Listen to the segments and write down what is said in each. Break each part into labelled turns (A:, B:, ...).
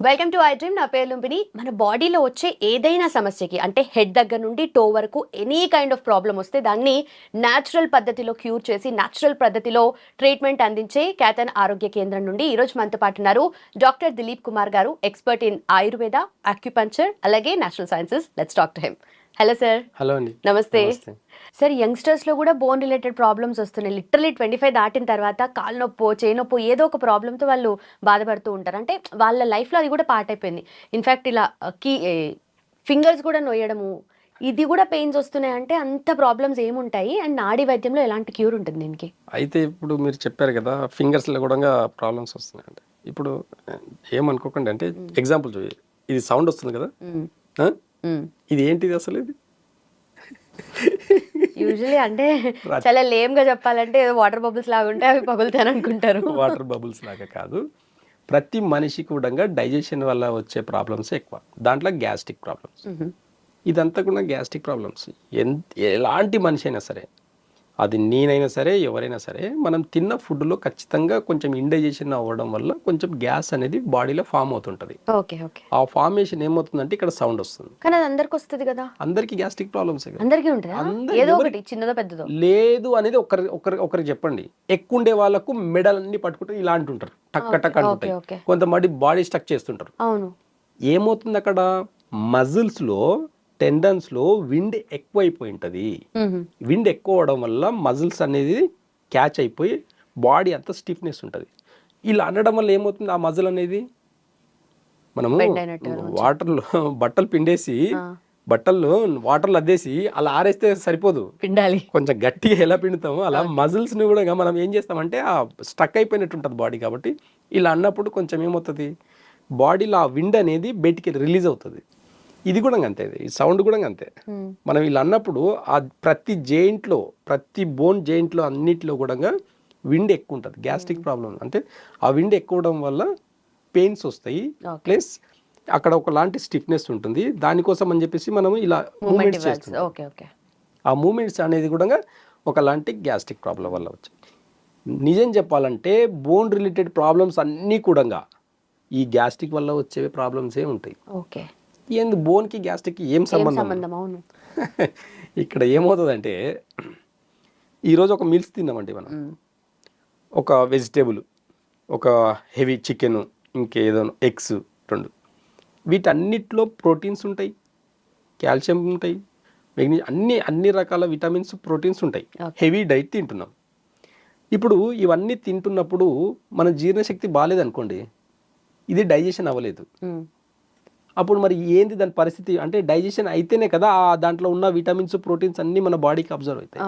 A: Welcome to I dream. నా పేరు లుంబిని. మన బాడీలో వచ్చే ఏదైనా సమస్యకి అంటే హెడ్ దగ్గర నుండి టో వరకు ఎనీ కైండ్ ఆఫ్ ప్రాబ్లం వస్తే దాన్ని న్యాచురల్ పద్ధతిలో క్యూర్ చేసి న్యాచురల్ పద్ధతిలో ట్రీట్మెంట్ అందించే కేతన్ ఆరోగ్య కేంద్రం నుండి ఈరోజు మనతో పాటు ఉన్నారు డాక్టర్ దిలీప్ కుమార్ గారు, ఎక్స్పర్ట్ ఇన్ ఆయుర్వేద, అక్యుపంక్చర్ అలాగే natural sciences. Let's talk to him. Hello sir.
B: Hello అండి.
A: నమస్తే సార్. యంగ్స్టర్స్లో కూడా బోన్ రిలేటెడ్ ప్రాబ్లమ్స్ వస్తున్నాయి. లిటరలీ 25 దాటిన తర్వాత కాలు నొప్పో చేయి నొప్పో ఏదో ఒక ప్రాబ్లంతో వాళ్ళు బాధపడుతూ ఉంటారు. అంటే వాళ్ళ లైఫ్లో అది కూడా పార్ట్ అయిపోయింది. ఇన్ఫ్యాక్ట్ ఇలా ఫింగర్స్ కూడా నొయ్యడము, ఇది కూడా పెయిన్స్ వస్తున్నాయి. అంటే అంత ప్రాబ్లమ్స్ ఏముంటాయి అండ్ నాడీ వైద్యంలో ఎలాంటి క్యూర్ ఉంటుంది దీనికి?
B: అయితే ఇప్పుడు మీరు చెప్పారు కదా ఫింగర్స్లో కూడా ప్రాబ్లమ్స్ వస్తున్నాయండి. ఇప్పుడు ఏమనుకోకండి, అంటే ఎగ్జాంపుల్ చూడండి, ఇది సౌండ్ వస్తుంది కదా, ఇది ఏంటిది అసలు? ఇది
A: యూజువల్లీ అంటే చాలా లేమ్ గా చెప్పాలంటే వాటర్ బబుల్స్ లాగా ఉంటే అవి పగులుతాను అనుకుంటారు.
B: వాటర్ బబుల్స్ లాగా కాదు, ప్రతి మనిషికి కూడా డైజెషన్ వల్ల వచ్చే ప్రాబ్లమ్స్ ఎక్కువ. దాంట్లో గ్యాస్ట్రిక్ ప్రాబ్లమ్స్, ఇదంతా కూడా గ్యాస్ట్రిక్ ప్రాబ్లమ్స్. ఎలాంటి మనిషి అయినా సరే, అది నేనైనా సరే ఎవరైనా సరే, మనం తిన్న ఫుడ్లో ఖచ్చితంగా కొంచెం ఇండైజెషన్ అవ్వడం వల్ల కొంచెం గ్యాస్ అనేది బాడీలో ఫామ్ అవుతుంటుంది. ఆ ఫార్మేషన్ ఏమవుతుందంటే ఇక్కడ సౌండ్ వస్తుంది.
A: కానీ అది అందరికి వస్తుంది కదా.
B: అందరికి గ్యాస్ట్రిక్ ప్రాబ్లమ్స్
A: అందరికీ ఉంటుంది, ఏదో ఒకటి చిన్నదో పెద్దదో
B: లేదు అనేది ఒకరికి చెప్పండి. ఎక్కువ ఉండే వాళ్ళకు మెడలన్నీ పట్టుకుంటే ఇలా అంటుంటారు, టక్ టక్ అంటుంటాయి. కొంతమంది బాడీ స్టక్ చేస్తుంటారు.
A: అవును.
B: ఏమవుతుంది అక్కడ మజిల్స్లో, టెండన్స్లో విండ్ ఎక్కువైపోయి ఉంటుంది. విండ్ ఎక్కువ అవడం వల్ల మజిల్స్ అనేది క్యాచ్ అయిపోయి బాడీ అంతా స్టిఫ్నెస్ ఉంటుంది. ఇలా అనడం వల్ల ఏమవుతుంది, ఆ మజిల్ అనేది మనము వాటర్లో బట్టలు పిండేసి బట్టల్లో వాటర్లో అద్దేసి అలా ఆరేస్తే సరిపోదు, పిండాలి. కొంచెం గట్టిగా ఎలా పిండుతామో అలా మజిల్స్ని కూడా మనం ఏం చేస్తామంటే ఆ స్టక్ అయిపోయినట్టు ఉంటుంది బాడీ. కాబట్టి ఇలా అన్నప్పుడు కొంచెం ఏమవుతుంది, బాడీలో ఆ విండ్ అనేది బయటికి రిలీజ్ అవుతుంది. ఇది కూడా అంతే, ఈ సౌండ్ కూడా అంతే. మనం ఇలా అన్నప్పుడు ఆ ప్రతి జెయింట్లో, ప్రతి బోన్ జెయింట్లో అన్నిటిలో కూడా విండ్ ఎక్కువ ఉంటుంది. గ్యాస్ట్రిక్ ప్రాబ్లం అంటే ఆ విండ్ ఎక్కువ అవడం వల్ల పెయిన్స్ వస్తాయి, ప్లస్ అక్కడ ఒకలాంటి స్టిఫ్నెస్ ఉంటుంది. దానికోసం అని చెప్పేసి మనం ఇలా మూమెంట్స్ చేస్తాం. ఆ మూమెంట్స్ అనేది కూడా ఒకలాంటి గ్యాస్ట్రిక్ ప్రాబ్లం వల్ల వచ్చాయి. నిజం చెప్పాలంటే బోన్ రిలేటెడ్ ప్రాబ్లమ్స్ అన్నీ కూడా ఈ గ్యాస్ట్రిక్ వల్ల వచ్చే ప్రాబ్లమ్సే ఉంటాయి. ఏంది బోన్కి గ్యాస్ట్రిక్కి ఏం సంబంధం?
A: అవును.
B: ఇక్కడ ఏమవుతుందంటే, ఈరోజు ఒక మీల్స్ తిన్నామండి మనం, ఒక వెజిటేబుల్, ఒక హెవీ చికెన్, ఇంకేదో ఎగ్స్ 2, వీటన్నిటిలో ప్రోటీన్స్ ఉంటాయి, కాల్షియం ఉంటాయి, మెగ్నీషియం, అన్ని రకాల విటమిన్స్, ప్రోటీన్స్ ఉంటాయి. హెవీ డైట్ తింటున్నాం. ఇప్పుడు ఇవన్నీ తింటున్నప్పుడు మన జీర్ణశక్తి బాగాలేదనుకోండి, ఇది డైజెషన్ అవ్వలేదు. అప్పుడు మరి ఏంది దాని పరిస్థితి అంటే, డైజెషన్ అయితేనే కదా దాంట్లో ఉన్న విటమిన్స్, ప్రోటీన్స్ అన్నీ మన బాడీకి అబ్జర్వ్ అవుతాయి.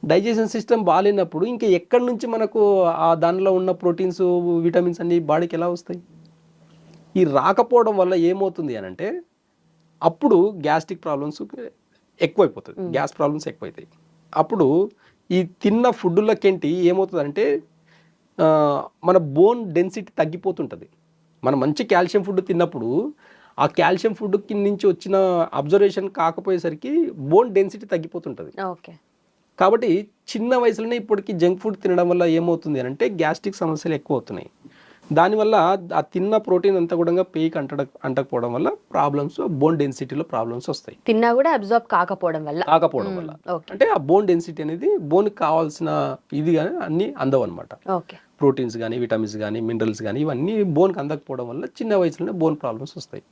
B: డైజెషన్ సిస్టమ్ బాగాలేనప్పుడు ఇంకా ఎక్కడి నుంచి మనకు ఆ దానిలో ఉన్న ప్రోటీన్స్, విటమిన్స్ అన్ని బాడీకి ఎలా వస్తాయి? ఈ రాకపోవడం వల్ల ఏమవుతుంది అని అంటే, అప్పుడు గ్యాస్ట్రిక్ ప్రాబ్లమ్స్ ఎక్కువైపోతుంది, గ్యాస్ ప్రాబ్లమ్స్ ఎక్కువైతాయి. అప్పుడు ఈ తిన్న ఫుడ్లకేంటి ఏమవుతుందంటే, మన బోన్ డెన్సిటీ తగ్గిపోతుంటుంది. మనం మంచి కాల్షియం ఫుడ్ తిన్నప్పుడు ఆ కాల్షియం ఫుడ్ నుంచి వచ్చిన అబ్జర్వేషన్ కాకపోయేసరికి బోన్ డెన్సిటీ తగ్గిపోతుంటుంది. కాబట్టి చిన్న వయసులోనే ఇప్పటికి జంక్ ఫుడ్ తినడం వల్ల ఏమవుతుంది అని అంటే, గ్యాస్ట్రిక్ సమస్యలు ఎక్కువ అవుతున్నాయి. దానివల్ల ఆ తిన్న ప్రోటీన్ అంతా కూడా పేయికి అంటకపోవడం వల్ల ప్రాబ్లమ్స్, బోన్ డెన్సిటీలో ప్రాబ్లమ్స్ వస్తాయి.
A: తిన్నా కూడా అబ్జర్వ్ కాకపోవడం వల్ల
B: అంటే ఆ బోన్ డెన్సిటీ అనేది బోన్కి కావాల్సిన ఇది కానీ అన్ని అందవు అనమాట. ప్రోటీన్స్ కానీ, విటమిన్స్ కానీ, మినరల్స్ కానీ ఇవన్నీ బోన్కి అందకపోవడం వల్ల చిన్న వయసులోనే బోన్ ప్రాబ్లమ్స్ వస్తాయి.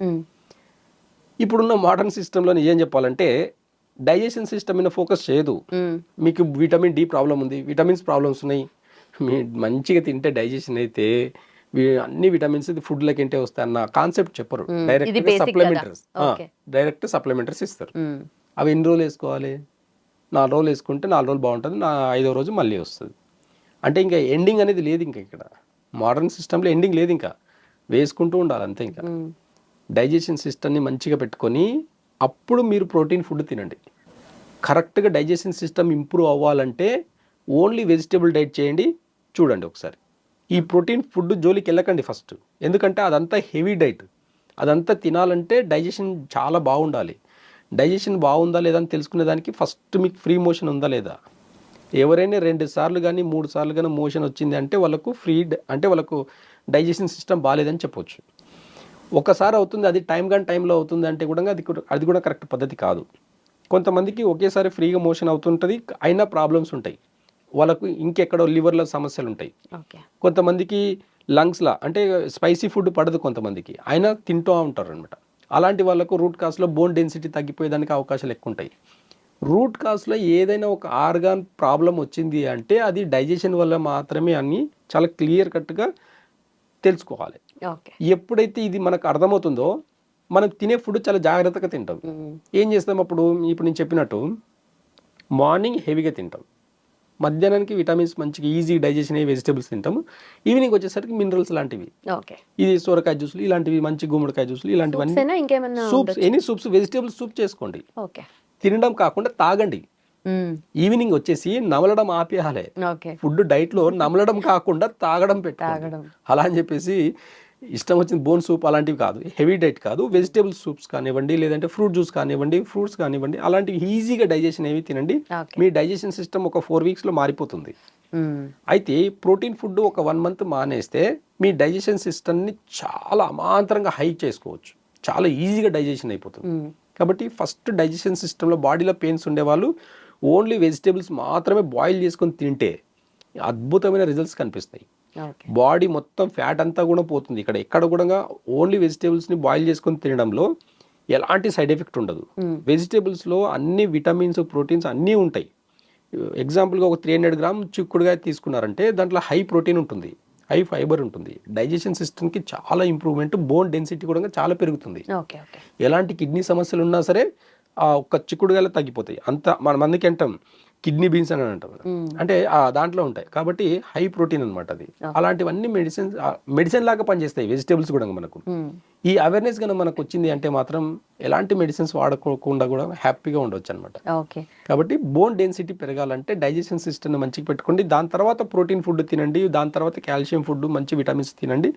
B: ఇప్పుడున్న మోడర్న్ సిస్టంలో ఏం చెప్పాలంటే, డైజెషన్ సిస్టమ్ మీద ఫోకస్ చేయదు. మీకు విటమిన్ డి ప్రాబ్లం ఉంది, విటమిన్స్ ప్రాబ్లమ్స్ ఉన్నాయి, మీ మంచిగా తింటే డైజెషన్ అయితే అన్ని విటమిన్స్ ఫుడ్లకి ఏంటే వస్తాయి అన్న కాన్సెప్ట్ చెప్పరు. డైరెక్ట్ సప్లిమెంటరీస్ ఇస్తారు. అవి ఎన్ని రోజులు వేసుకోవాలి? 4 రోజులు వేసుకుంటే 4 రోజులు బాగుంటుంది, 5వ రోజు మళ్ళీ వస్తుంది. అంటే ఇంకా ఎండింగ్ అనేది లేదు. ఇంకా ఇక్కడ మోడర్న్ సిస్టంలో ఎండింగ్ లేదు, ఇంకా వేసుకుంటూ ఉండాలి అంతే. ఇంకా డైజెషన్ సిస్టమ్ని మంచిగా పెట్టుకొని అప్పుడు మీరు ప్రోటీన్ ఫుడ్ తినండి. కరెక్ట్గా డైజెషన్ సిస్టమ్ ఇంప్రూవ్ అవ్వాలంటే ఓన్లీ వెజిటేబుల్ డైట్ చేయండి. చూడండి ఒకసారి, ఈ ప్రోటీన్ ఫుడ్ జోలికి వెళ్ళకండి ఫస్ట్. ఎందుకంటే అదంతా హెవీ డైట్, అదంతా తినాలంటే డైజెషన్ చాలా బాగుండాలి. డైజెషన్ బాగుందా లేదా అని తెలుసుకునేదానికి ఫస్ట్ మీకు ఫ్రీ మోషన్ ఉందా లేదా. ఎవరైనా 2 సార్లు కానీ 3 సార్లు కానీ మోషన్ వచ్చింది అంటే వాళ్ళకు అంటే వాళ్ళకు డైజెషన్ సిస్టమ్ బాగాలేదని చెప్పొచ్చు. ఒకసారి అవుతుంది, అది టైంలో అవుతుంది అంటే కూడా అది కూడా కరెక్ట్ పద్ధతి కాదు. కొంతమందికి ఒకేసారి ఫ్రీగా మోషన్ అవుతుంటుంది, అయినా ప్రాబ్లమ్స్ ఉంటాయి, వాళ్ళకు ఇంకెక్కడో లివర్లో సమస్యలు ఉంటాయి.
A: ఓకే.
B: కొంతమందికి లంగ్స్లా అంటే స్పైసీ ఫుడ్ పడదు కొంతమందికి, అయినా తింటూ ఉంటారు అనమాట. అలాంటి వాళ్ళకు రూట్ కాజ్లో బోన్ డెన్సిటీ తగ్గిపోయేదానికి అవకాశాలు ఎక్కువ ఉంటాయి. రూట్ కాజ్లో ఏదైనా ఒక ఆర్గాన్ ప్రాబ్లం వచ్చింది అంటే అది డైజెషన్ వల్ల మాత్రమే అని చాలా క్లియర్ కట్గా తెలుసుకోవాలి.
A: ఓకే.
B: ఎప్పుడైతే ఇది మనకు అర్థమవుతుందో మనం తినే ఫుడ్ చాలా జాగ్రత్తగా తింటాం. ఏం చేస్తాం అప్పుడు, ఇప్పుడు నేను చెప్పినట్టు మార్నింగ్ హెవీగా తింటాం, మధ్యాహ్నానికి విటమిన్స్ మంచిగా ఈజీ డైజెషన్ అయ్యే వెజిటేబుల్స్ తింటాము, ఈవినింగ్ వచ్చేసరికి మినరల్స్ లాంటివి, ఇది సోరకాయ జ్యూసులు ఇలాంటివి, మంచి గుమ్మడికాయ జ్యూసులు ఇలాంటివన్నీ, soups, any soups, vegetable soup చేసుకోండి. తినడం కాకుండా తాగండి. ఈవినింగ్ వచ్చేసి నమలడం ఆపేయాలి. ఫుడ్ డైట్ లో నమలడం కాకుండా తాగడం పెట్టాలి. అలా అని చెప్పేసి ఇష్టం వచ్చిన బోన్ సూప్ అలాంటివి కాదు, హెవీ డైట్ కాదు, వెజిటేబుల్ సూప్స్ కానివ్వండి, లేదంటే ఫ్రూట్ జ్యూస్ కానివ్వండి, ఫ్రూట్స్ కానివ్వండి, అలాంటివి ఈజీగా డైజెషన్ ఏవి తినండి. మీ డైజెషన్ సిస్టమ్ ఒక 4 weeks లో మారిపోతుంది. అయితే ప్రోటీన్ ఫుడ్ ఒక 1 month మానేస్తే మీ డైజెషన్ సిస్టమ్ని చాలా అమాంతరంగా హై చేసుకోవచ్చు, చాలా ఈజీగా డైజెషన్ అయిపోతుంది. కాబట్టి ఫస్ట్ డైజెషన్ సిస్టంలో బాడీలో పెయిన్స్ ఉండేవాళ్ళు ఓన్లీ వెజిటేబుల్స్ మాత్రమే బాయిల్ చేసుకొని తింటే అద్భుతమైన రిజల్ట్స్ కనిపిస్తాయి. బాడీ మొత్తం ఫ్యాట్ అంతా కూడా పోతుంది. ఎక్కడ కూడా ఓన్లీ వెజిటేబుల్స్ని బాయిల్ చేసుకొని తినడంలో ఎలాంటి సైడ్ ఎఫెక్ట్ ఉండదు. వెజిటేబుల్స్లో అన్ని విటమిన్స్, ప్రోటీన్స్ అన్నీ ఉంటాయి. ఎగ్జాంపుల్గా ఒక 300 grams చిక్కుడుగాయ తీసుకున్నారంటే దాంట్లో హై ప్రోటీన్ ఉంటుంది, హై ఫైబర్ ఉంటుంది, డైజెషన్ సిస్టమ్కి చాలా ఇంప్రూవ్మెంట్, బోన్ డెన్సిటీ కూడా చాలా పెరుగుతుంది. ఎలాంటి కిడ్నీ సమస్యలు ఉన్నా సరే ఆ ఒక్క చిక్కుడుగాయలు తగ్గిపోతాయి. అంత మందికి అంటాం కిడ్నీ బీన్స్ అని అంటాం, అంటే దాంట్లో ఉంటాయి. కాబట్టి హై ప్రోటీన్ అనమాట అది. అలాంటివన్నీ మెడిసిన్ లాగా పనిచేస్తాయి వెజిటేబుల్స్ కూడా మనకు. ఈ అవేర్నెస్ కనుక మనకు వచ్చింది అంటే మాత్రం ఎలాంటి మెడిసిన్స్ వాడకుండా కూడా హ్యాపీగా ఉండొచ్చు అనమాట. కాబట్టి బోన్ డెన్సిటీ పెరగాలంటే డైజెషన్ సిస్టమ్ మంచిగా పెట్టుకోండి, దాని తర్వాత ప్రోటీన్ ఫుడ్ తినండి, దాని తర్వాత కాల్షియం ఫుడ్, మంచి విటమిన్స్ తినండి.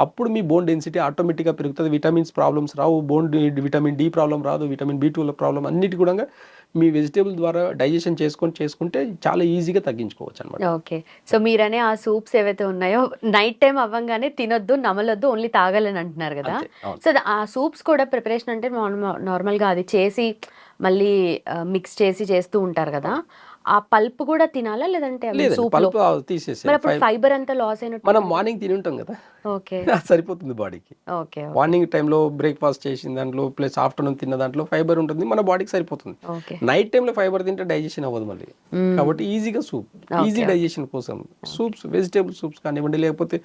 B: అప్పుడు మీ బోన్ డెన్సిటీ ఆటోమేటిక్గా పెరుగుతుంది, విటమిన్స్ ప్రాబ్లమ్స్ రావు, విటమిన్ డి ప్రాబ్లం రాదు, విటమిన్ B12 ప్రాబ్లం అన్నిటి కూడా మీ వెజిటేబుల్ ద్వారా డైజెషన్ చేసుకుంటే చాలా ఈజీగా తగ్గించుకోవచ్చు అనమాట.
A: ఓకే. సో మీరనే ఆ సూప్స్ ఏవైతే ఉన్నాయో నైట్ టైం అవ్వగానే తినొద్దు, నమలొద్దు, ఓన్లీ తాగాలని అంటున్నారు కదా. సో ఆ సూప్స్ కూడా ప్రిపరేషన్ అంటే నార్మల్గా అది చేసి మళ్ళీ మిక్స్ చేసి చేస్తూ ఉంటారు కదా, ఆ పల్ప్ కూడా తినాలా లేదంటే
B: పల్ప్ తీసేసి
A: ఫైబర్ అంతా లాస్ అయినట్టు?
B: మనం మార్నింగ్ తిని ఉంటాం కదా, సరిపోతుంది బాడీకి. మార్నింగ్ టైంలో బ్రేక్ఫాస్ట్ చేసిన దాంట్లో ప్లస్ ఆఫ్టర్నూన్ తిన్న దాంట్లో ఫైబర్ ఉంటుంది, మన బాడీకి సరిపోతుంది. నైట్ టైంలో ఫైబర్ తింటే డైజెషన్ అవ్వదు మళ్ళీ. కాబట్టి ఈజీగా ఈజీ డైజెషన్ కోసం సూప్స్, వెజిటేబుల్ సూప్స్ కానివ్వండి, లేకపోతే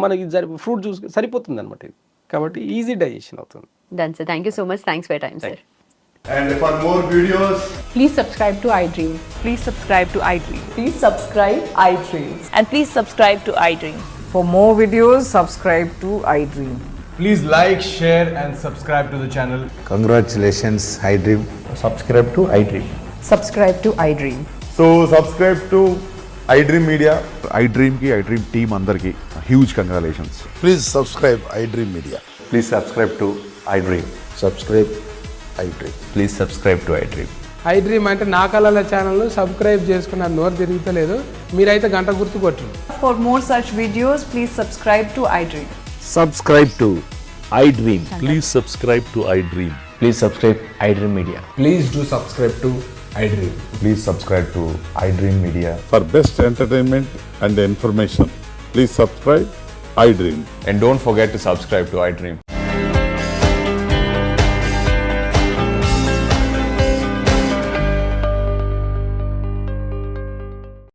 B: మనకి ఫ్రూట్ జ్యూస్ సరిపోతుంది అనమాట. కాబట్టి ఈజీ డైజెషన్ అవుతుంది.
A: Done, sir. Thank you so much. Thanks for your time, sir.
C: And for more videos,
D: please subscribe to iDream.
E: Please subscribe to iDream.
D: Please subscribe iDream.
E: And please subscribe to iDream.
D: For more videos, subscribe to iDream.
C: please like, share and subscribe to the channel.
F: Congratulations, iDream.
G: Subscribe to iDream.
D: Subscribe to iDream.
C: So subscribe to iDream Media.
H: iDream ki iDream team andarki huge congratulations.
F: Please subscribe iDream Media.
G: Please subscribe to iDream.
F: Subscribe iDream.
G: Please subscribe to iDream.
I: iDream అంటే నా కళల channel subscribe చేసుకున్న నోరు తిరుగుతలేదు, మీరైతే గంట గుర్తు కొట్టండి.
D: For more such videos, please subscribe to iDream.
J: Subscribe to iDream. Please subscribe to iDream.
G: Please subscribe iDream Media.
C: Please do subscribe to iDream.
G: Please subscribe to iDream Media.
H: For best entertainment and information, please subscribe iDream.
G: And don't forget to subscribe to iDream.